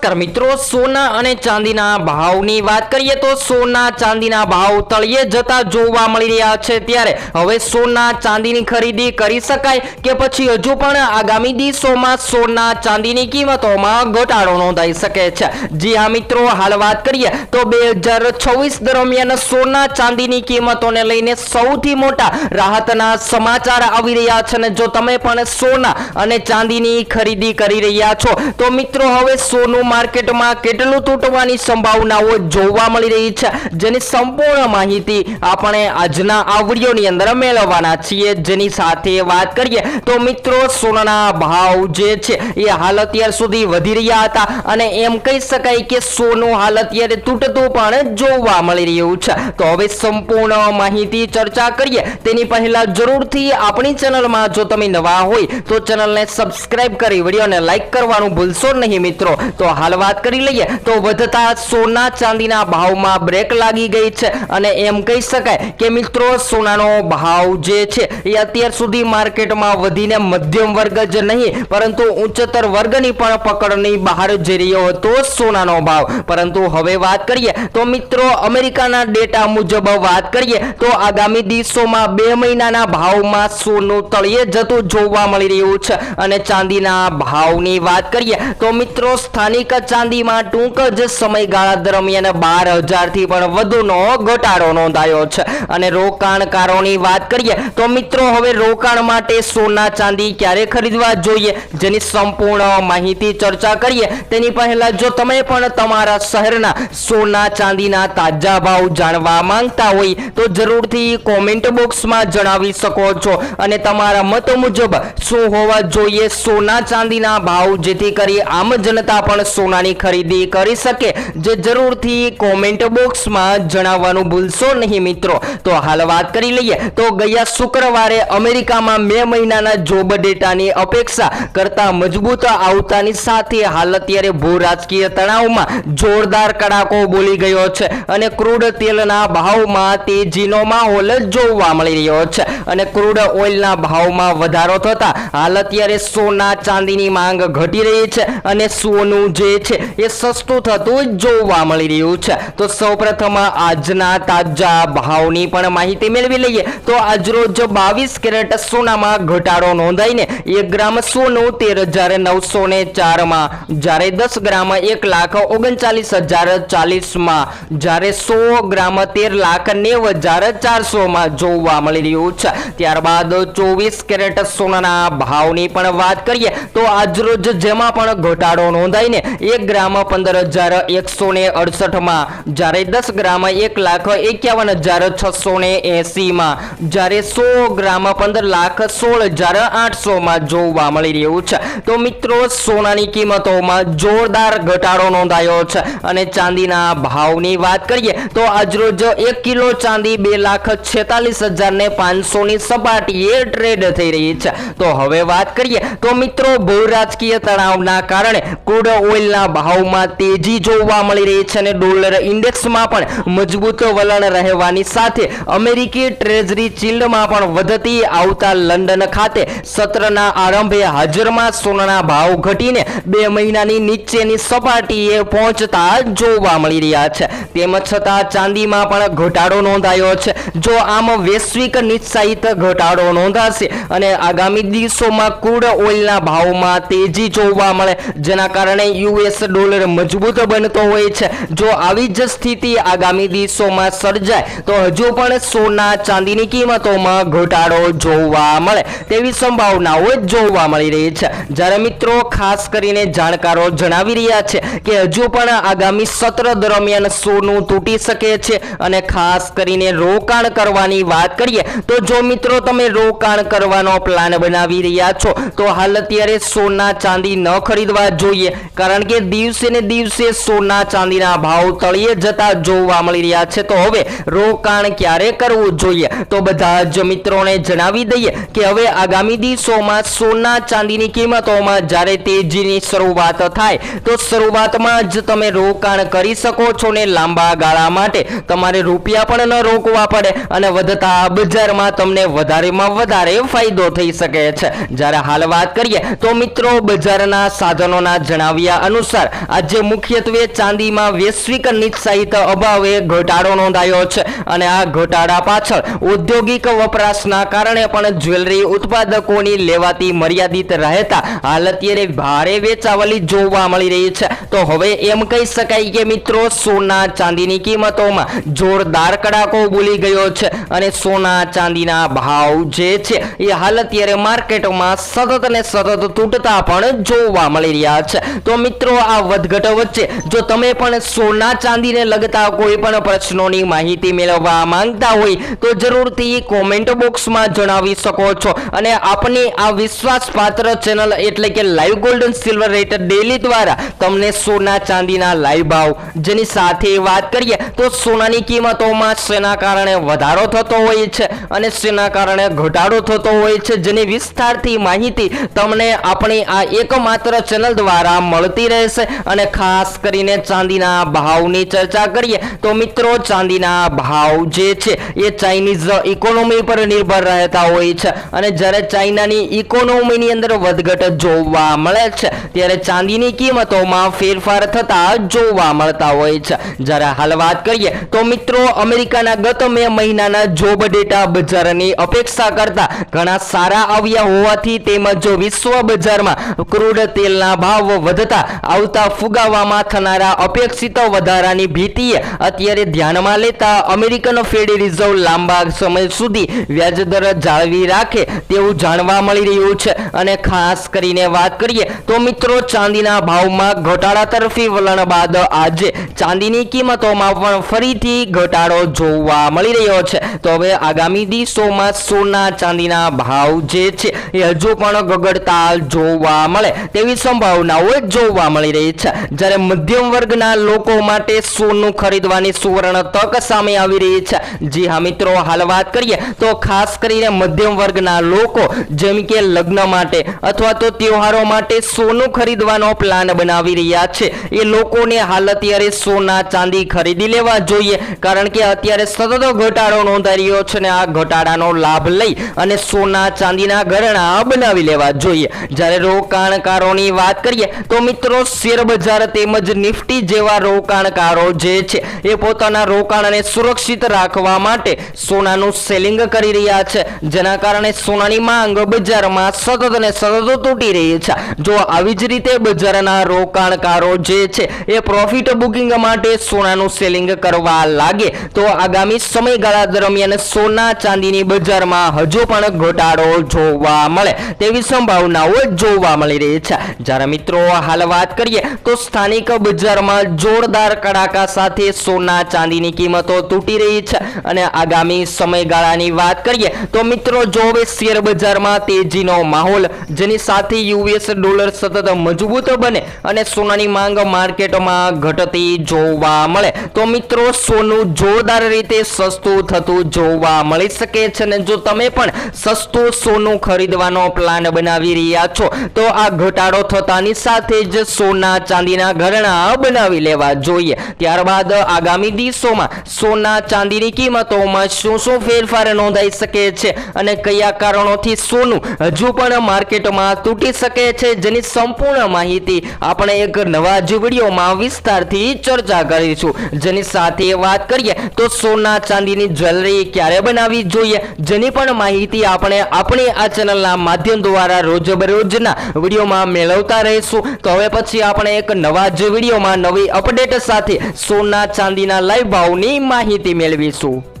નમસ્કાર મિત્રો, સોના અને ચાંદીના ભાવની વાત કરીએ તો સોના ચાંદીના ભાવ તળિયે જતા જોવા મળી રહ્યા છે। ત્યારે હવે સોના ચાંદીની ખરીદી કરી શકાય કે પછી હજુ પણ આગામી દિવસોમાં સોના ચાંદીની કિંમતોમાં ઘટાડો નોંધાઈ શકે છે। જી હા મિત્રો, હાલ વાત કરીએ તો 2026 દરમિયાન સોના ચાંદીની કિંમતોને લઈને સૌથી મોટા રાહતના સમાચાર આવી રહ્યા છે અને જો તમે પણ સોના અને ચાંદીની ખરીદી કરી રહ્યા છો તો મિત્રો હવે સોનું માર્કેટમાં કેટલું તૂટવાની સંભાવનાઓ જોવા મળી રહી છે, જેની સંપૂર્ણ માહિતી આપણે આજના આ વિડિયોની અંદર મેળવવાના છીએ। જેની સાથે વાત કરીએ તો મિત્રો સોનાના ભાવ જે છે એ હાલ અત્યાર સુધી વધી રહ્યા હતા અને એમ કહી શકાય કે સોનું હાલ અત્યારે તૂટતું પણ જોવા મળી રહ્યું છે। તો હવે સંપૂર્ણ માહિતી ચર્ચા કરીએ તેની પહેલા જરૂરથી આપણી ચેનલમાં જો તમે નવા હોય તો ચેનલને સબસ્ક્રાઇબ કરી વિડિયોને લાઈક કરવાનું ભૂલશો નહીં મિત્રો। તો હાલ વાત કરી લઈએ તો વધતા સોના ચાંદીના ભાવમાં બ્રેક લાગી ગઈ છે અને એમ કહી શકાય કે મિત્રો સોનાનો ભાવ જે છે એ અત્યાર સુધી માર્કેટમાં વધીને મધ્યમ વર્ગ જ નહીં પરંતુ ઉચ્ચતર વર્ગની પણ પકડની બહાર જઈ રહ્યો હતો સોનાનો ભાવ। પરંતુ હવે વાત કરીએ તો મિત્રો અમેરિકાના ડેટા મુજબ વાત કરીએ તો આગામી દિવસોમાં 2 મહિનાના ભાવમાં સોનું તળિયે જતું જોવા મળી રહ્યું છે અને ચાંદીના ભાવની વાત કરીએ તો મિત્રો સ્થાનિક ચાંદીમાં ટૂંક જ સમયગાળા દરમિયાન 12,000 થી પણ વધુનો ઘટાડો નોંધાયો છે। અને રોકાણકારોની વાત કરીએ તો મિત્રો હવે રોકાણ માટે સોના ચાંદી ક્યારે ખરીદવા જોઈએ જેની સંપૂર્ણ માહિતી ચર્ચા કરીએ તેની પહેલા જો તમે પણ તમારા શહેરના સોના ચાંદીના તાજા ભાવ જાણવા માંગતા હોય તો જરૂરથી કોમેન્ટ બોક્સમાં જણાવી શકો છો અને તમારા મત મુજબ શું હોવા જોઈએ સોના ચાંદીના ભાવ જેથી કરી આમ જનતા પણ સોનાની ખરીદી કરી શકે, જે જરૂરથી કોમેન્ટ બોક્સમાં જણાવવાનું ભૂલશો નહીં મિત્રો। તો હાલ વાત કરી લઈએ તો ગયા શુક્રવારે અમેરિકામાં મે મહિનાના જોબ ડેટાની અપેક્ષા કરતા મજબૂત આવતાની સાથે હાલ અત્યારે ભૂ રાજકીય તણાવમાં જોરદાર કડાકો બોલી ગયો છે અને ક્રૂડ તેલના ભાવમાં તેજીનો માહોલ જોવા મળી રહ્યો છે અને ક્રૂડ ઓઇલના ભાવમાં વધારો થતા હાલ અત્યારે સોના ચાંદીની માંગ ઘટી રહી છે અને સોનું જે છે એ સસ્તું થતું જોવા મળી રહ્યું છે। તો સૌપ્રથમ આજના તાજા ભાવની પણ માહિતી મેળવી લઈએ તો આજરોજ 22 કેરેટ સોનામાં ઘટાડો નોંધાઈને 1 ગ્રામ સોનું 13,904 માં, જ્યારે 10 ગ્રામ 1,39,040 માં, જ્યારે 100 ગ્રામ 13,90,400 માં જોવા મળી રહ્યું છે। ત્યારબાદ 24 કેરેટ સોનાના ભાવની પણ વાત કરીએ તો આજરોજ જેમાં પણ ઘટાડો નોંધાઈને 1 ગ્રામ 15,168 માં, જ્યારે 10 ગ્રામ 1,51,680 માં, જ્યારે 100 ગ્રામ 15,16,800 માં જોવા મળી રહ્યું છે। તો મિત્રો સોનાની કિંમતોમાં જોરદાર ઘટાડો નોંધાયો છે અને ચાંદીના ભાવની વાત કરીએ તો આજરોજ 1 કિલો ચાંદી 2,46,500 ની સપાટીએ ટ્રેડ થઈ રહી છે। તો હવે વાત કરીએ તો મિત્રો ભૂ રાજકીય તણાવના કારણે ક્રૂડ ઓઇલના ભાવમાં તેજી જોવા મળી રહી છે અને ડોલર ઇન્ડેક્સમાં પણ મજબૂત વલણ રહેવાની સાથે અમેરિકી ટ્રેઝરી ચીલ્ડમાં પણ વધતી આવતા લંડન ખાતે સત્રના આરંભે હાજરમાં સોનાના ભાવ ઘટીને 2 મહિનાની નીચેની સપાટીએ પહોંચતા જોવા મળી રહ્યા છે। તેમ છતાં ચાંદીમાં પણ ઘટાડો નોંધાયો છે। જો આમ વૈશ્વિક નિશ્ચિત ઘટાડો નોંધાશે અને આગામી દિવસોમાં ક્રૂડ ઓઇલના ભાવમાં તેજી જોવા મળે જેના કારણે યુએસ ડોલર મજબૂત બનતો હોય છે, જો આવી જ સ્થિતિ આગામી દિવસોમાં સર્જાય તો હજુ પણ સોના ચાંદીની કિંમતોમાં ઘટાડો જોવા મળે તેવી સંભાવનાઓ જોવા મળી રહી છે। જ્યારે મિત્રો ખાસ કરીને જાણકારો જણાવી રહ્યા છે કે હજુ પણ આગામી સત્ર દરમિયાન સોનું તૂટી શકે છે અને ખાસ કરીને રોકાણ કરવાની વાત કરીએ તો જો મિત્રો તમે રોકાણ કરવાનો પ્લાન બનાવી રહ્યા છો તો હાલ અત્યારે સોના ચાંદી ન ખરીદવા જોઈએ, કારણ કે દિવસે ને દિવસે સોના ચાંદીના ભાવ તળિયે જતા જોવા મળી રહ્યા છે। તો હવે રોકાણ ક્યારે કરવું જોઈએ તો બધા જ મિત્રોને જણાવી દઈએ કે હવે આગામી દિવસોમાં સોના ચાંદીની કિંમતોમાં જ્યારે તેજીની શરૂઆત થાય તો શરૂઆતમાં જ તમે રોકાણ કરી શકો છો ને લાંબા ગાળા માટે તમારે રૂપિયા પણ ન રોકવા પડે અને વધતા બજારમાં તમને વધારેમાં વધારે ફાયદો થઈ શકે છે। જ્યારે હાલ વાત કરીએ તો મિત્રો બજારના સાધનોના જણાવ્યા અનુસાર આજે મુખ્યત્વે ચાંદીમાં વૈશ્વિક નિશ્ચિત અભાવે ઘટાડો નોંધાયો છે અને આ ઘટાડા પાછળ ઔદ્યોગિક વપરાશના કારણે પણ જ્વેલરી ઉત્પાદકોની લેવાતી મર્યાદિત રહેતા હાલ અત્યારે ભારે વેચાવલી જોવા મળી રહી છે। તો હવે એમ કહી શકાય કે મિત્રો સોના ચાંદીની કિંમતોમાં જોરદાર કડાકો બોલી ગયો છે અને સોના ચાંદીના ભાવ જે છે એ હાલ અત્યારે માર્કેટમાં સતત ને સતત તૂટતા પણ જોવા મળી રહ્યા છે। તો મિત્રો આ વધઘટ વચ્ચે જો તમે પણ સોના ચાંદીને લગતા કોઈ પણ પ્રશ્નોની માહિતી મેળવવા માંગતા હોય તો જરૂરથી કોમેન્ટ બોક્સમાં જણાવી શકો છો અને આપની આ વિશ્વાસપાત્ર ચેનલ એટલે કે live gold and silver rate daily દ્વારા તમને સોના ચાંદીના લાઈવ ભાવ જેની સાથે વાત કરીએ તો સોનાની કિંમતોમાં શેના કારણે વધારો થતો હોય છે અને શેના કારણે ઘટાડો થતો હોય છે જેની વિસ્તારથી માહિતી તમને આપણી આ એકમાત્ર ચેનલ દ્વારા મળતી રહેશે। અને ખાસ કરીને ચાંદીના ભાવની ચર્ચા કરીએ તો મિત્રો ચાંદીના ભાવ જે છે એ ચાઇનીઝ ઇકોનોમી પર નિર્ભર રહેતા હોય છે અને જ્યારે ચાઇનાની ઇકોનોમીની અંદર વધઘટ જોવા મળે છે ત્યારે ચાંદીની કિંમતોમાં ફેરફાર થતા જોવા મળતા હોય છે। જ્યારે હાલ વાત કરીએ તો મિત્રો અમેરિકાના ગત મે મહિનાના જોબ ડેટા બજારની અપેક્ષા કરતા ઘણા સારા આવ્યા હોવાથી તેમજ વિશ્વ બજારમાં ક્રૂડ તેલના ભાવ વધતા આવતા ફુગાવામાં થનારા અપેક્ષિત વધારાની ભીતિએ અત્યારે ધ્યાનમાં લેતા અમેરિકન ફેડ રિઝર્વ લાંબા સમય સુધી વ્યાજદર જાળવી રાખે તેવું જાણવા મળી રહ્યું છે। અને ખાસ કરીને વાત કરીએ તો મિત્રો ચાંદીના ભાવમાં ઘટાડા તરફી વલણ બાદ આજે ચાંદીની કિંમતોમાં પણ ફરીથી ઘટાડો જોવા મળી રહ્યો છે। તો હવે આગામી દિવસોમાં સોના ચાંદીના ભાવ જે છે એ હજુ પણ ગગડતા જોવા મળે તેવી સંભાવનાઓ જોવા મળી રહી છે। જ્યારે મધ્યમ વર્ગના લોકો માટે સોનું ખરીદવાની સુવર્ણ તક સામે આવી રહી છે। જી હા મિત્રો હાલ વાત કરીએ તો ખાસ કરીને મધ્યમ વર્ગના લોકો જેમ કે લગ્ન માટે અથવા તો તહેવારો માટે સોનું ખરીદવાનો પ્લાન બનાવી રહ્યા છે એ લોકોને હાલ અત્યારે સોના ચાંદી ખરીદી લેવા જોઈએ કારણ કે અત્યારે સતત ઘટાડો નોંધાઈ રહ્યો છે અને આ ઘટાડાનો લાભ લઈ અને સોના ચાંદીના ઘરેણાં બનાવી લેવા જોઈએ। જ્યારે રોકાણકારોની વાત કરીએ તો મિત્રો શેર બજાર તેમજ નિફ્ટી જેવા રોકાણકારો જે છે એ પોતાના રોકાણને સુરક્ષિત રાખવા માટે સોનાનું સેલિંગ કરી રહ્યા છે જેના કારણે સોનાની માંગ બજારમાં સતત ને સતત તૂટી રહી છે। જો આવી જ રીતે બજારના રોકાણકારો જે છે એ પ્રોફિટ બુકિંગ માટે સોનાનું સેલિંગ કરવા લાગે તો આગામી સમયગાળા દરમિયાન સોના ચાંદીની બજારમાં હજુ પણ ઘટાડો જોવા મળે તેવી સંભાવનાઓ જોવા મળી રહી છે। જ્યારે મિત્રો હાલ વાત કરીએ તો સ્થાનિક બજારમાં જોરદાર કડાકા સાથે સોના ચાંદીની કિંમતો તૂટી રહી છે અને આગામી સમયગાળાની વાત કરીએ તો મિત્રો જો હવે શેર બજારમાં તેજીનો માહોલ જેની સાથે યુએસ ડોલર સતત મજબૂત બને અને સોનાની માંગ માર્કેટમાં ઘટતી જોવા મળે તો મિત્રો સોનું જોરદાર રીતે સસ્તું થતું જોવા મળી શકે છે। અને જો તમે પણ સસ્તું સોનું ખરીદવાનો પ્લાન બનાવી રહ્યા છો તો આ ઘટાડો થતાની સાથે જ સોના ચાંદીના ઘરેણાં બનાવી લેવા જોઈએ। ત્યારબાદ આગામી દિવસોમાં સોના ચાંદીની કિંમતોમાં શું શું ફેરફાર નોંધાઈ શકે છે અને કયા કારણોથી સોનું હજુ પણ માર્કેટમાં તૂટી શકે છે જેની સંપૂર્ણ માહિતી આપણે એક નવા જ વિડીયોમાં વિસ્તારથી ચર્ચા કરીશું। જેની સાથે વાત કરીએ તો સોના ચાંદીની જ્વેલરી ક્યારે બનાવવી જોઈએ જેની પણ માહિતી આપણે આપણી આ ચેનલના માધ્યમ દ્વારા રોજબરોજના વિડીયોમાં મેળવતા રહીશું। તો હવે પછી આપણે એક નવા જ વિડીયોમાં નવી અપડેટ સાથે સોના ચાંદીના લાઈવ ભાવની માહિતી મેળવીશું।